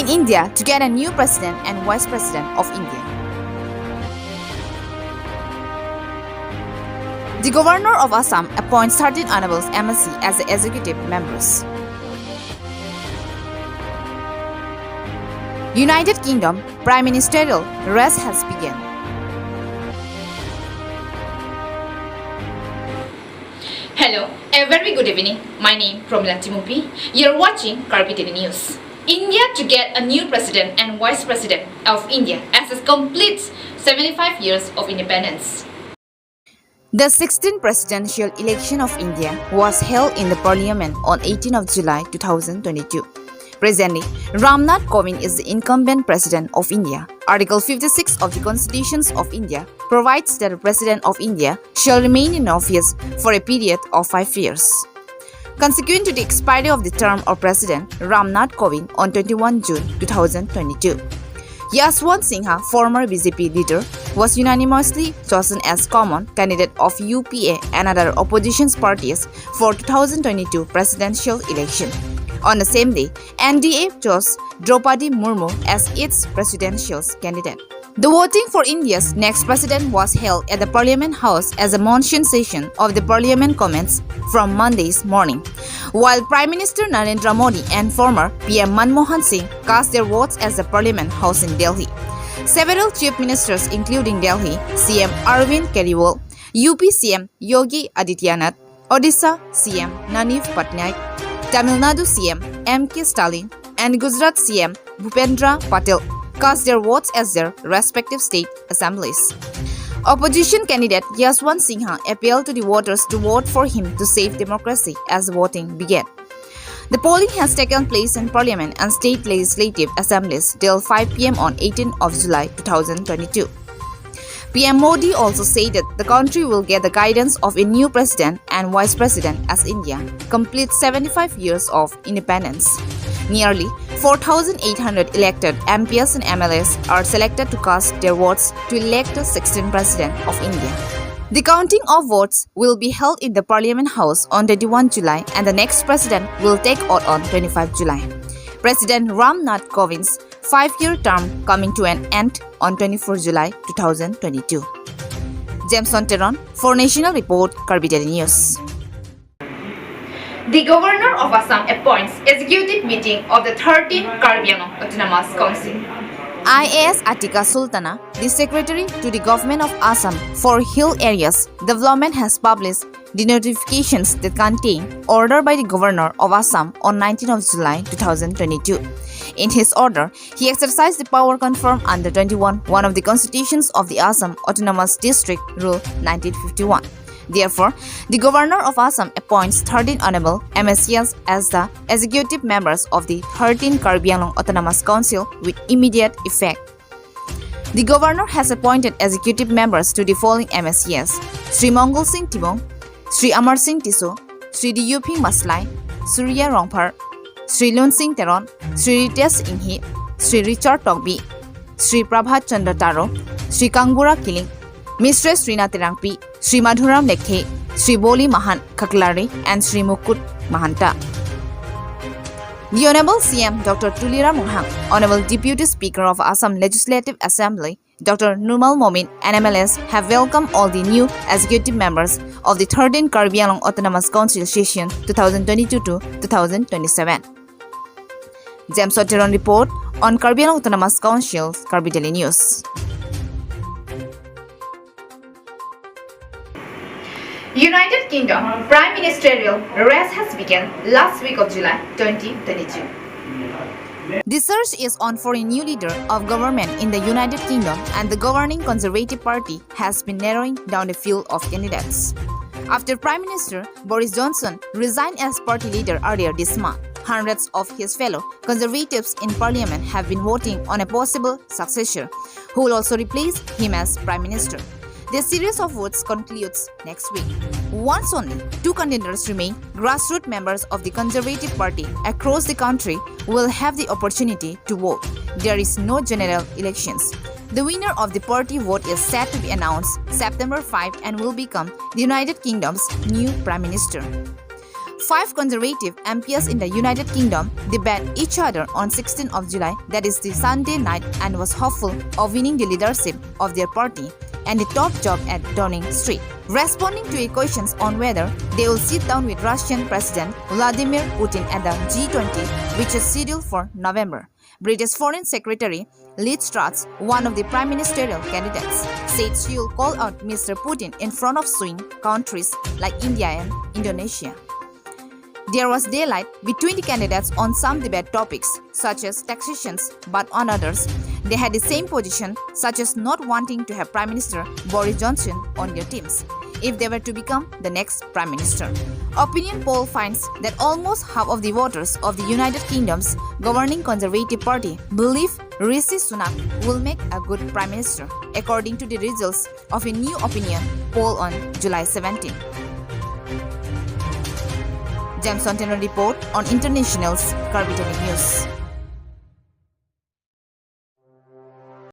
in India to get a new president and vice president of India. The governor of Assam appoints 13 honorables MSc as the executive members. United Kingdom Prime Ministerial race has begun. Hello, a very good evening. My name is Promila Timupi. You're watching Karpi TV News. India to get a new president and vice president of India as it completes 75 years of independence. The 16th presidential election of India was held in the parliament on 18 of July 2022. Presently, Ramnath Kovind is the incumbent president of India. Article 56 of the Constitution of India provides that the president of India shall remain in office for a period of 5 years. Consequent to the expiry of the term of President Ramnath Kovind on 21 June 2022, Yashwant Sinha, former BJP leader, was unanimously chosen as common candidate of UPA and other opposition parties for 2022 presidential election. On the same day, NDA chose Draupadi Murmu as its presidential candidate. The voting for India's next president was held at the Parliament House as a monsoon session of the Parliament commenced from Monday's morning, while Prime Minister Narendra Modi and former PM Manmohan Singh cast their votes at the Parliament House in Delhi. Several chief ministers including Delhi CM Arvind Kejriwal, UP CM Yogi Adityanath, Odisha CM Naveen Patnaik, Tamil Nadu CM M.K. Stalin, and Gujarat CM Bhupendra Patel cast their votes as their respective state assemblies. Opposition candidate Yashwant Sinha appealed to the voters to vote for him to save democracy as voting began. The polling has taken place in Parliament and state legislative assemblies till 5 p.m. on 18 of July 2022. PM Modi also said that the country will get the guidance of a new president and vice president as India completes 75 years of independence. Nearly 4,800 elected MPs and MLAs are selected to cast their votes to elect the 16th president of India. The counting of votes will be held in the Parliament House on 21 July and the next president will take oath on 25 July. President Ramnath Kovind's 5-year term coming to an end on 24 July 2022. Jameson Teron for National Report, Karpi TV News. The governor of Assam appoints executive meeting of the 13th Karbi Anglong Autonomous Council. IAS Atika Sultana, the secretary to the government of Assam for hill areas development, has published the notifications that contain order by the governor of Assam on 19 of July 2022. In his order, he exercised the power conferred under 21(1) of the constitutions of the Assam Autonomous District Rule 1951. Therefore, the governor of Assam appoints 13 honorable MSCs as the executive members of the 13th Karbi Anglong Autonomous Council with immediate effect. The governor has appointed executive members to the following MSCs: Sri Mongol Singh Tibong, Sri Amar Singh Tiso, Sri Diyuping Maslai, Surya Rongphar, Sri Lun Singh Teron, Sri Ritesh Inghi, Sri Richard Togbi, Sri Prabhat Chandra Taro, Sri Kangbura Kiling, Mistress Srinath Rangpi, Sri Madhuram Lekhe, Sri Boli Mahan Kaklari, and Sri Mukut Mahanta. The Honorable CM Dr. Tulira Mohang, Honorable Deputy Speaker of Assam Legislative Assembly, Dr. Nurmal Momin, and MLAs have welcomed all the new executive members of the 13th Karbi Anglong Autonomous Council session 2022-2027. James Oteron report on Karbi Anglong Autonomous Council, Karpi TV News. United Kingdom Prime Ministerial race has begun last week of July 2022. The search is on for a new leader of government in the United Kingdom, and the governing Conservative Party has been narrowing down the field of candidates. After Prime Minister Boris Johnson resigned as party leader earlier this month, hundreds of his fellow Conservatives in Parliament have been voting on a possible successor who will also replace him as Prime Minister. The series of votes concludes next week. Once only 2 contenders remain, grassroots members of the Conservative Party across the country will have the opportunity to vote. There is no general elections. The winner of the party vote is set to be announced September 5 and will become the United Kingdom's new Prime Minister. 5 conservative MPs in the United Kingdom debate each other on 16th of July, that is the Sunday night, and was hopeful of winning the leadership of their party and the top job at Downing Street. Responding to questions on whether they will sit down with Russian President Vladimir Putin at the G20, which is scheduled for November, British Foreign Secretary Liz Truss, one of the prime ministerial candidates, said she will call out Mr. Putin in front of swing countries like India and Indonesia. There was daylight between the candidates on some debate topics, such as taxations, but on others, they had the same position, such as not wanting to have Prime Minister Boris Johnson on their teams if they were to become the next Prime Minister. Opinion poll finds that almost half of the voters of the United Kingdom's governing Conservative Party believe Rishi Sunak will make a good Prime Minister, according to the results of a new opinion poll on July 17. James Sontenot report on International's Carbon News.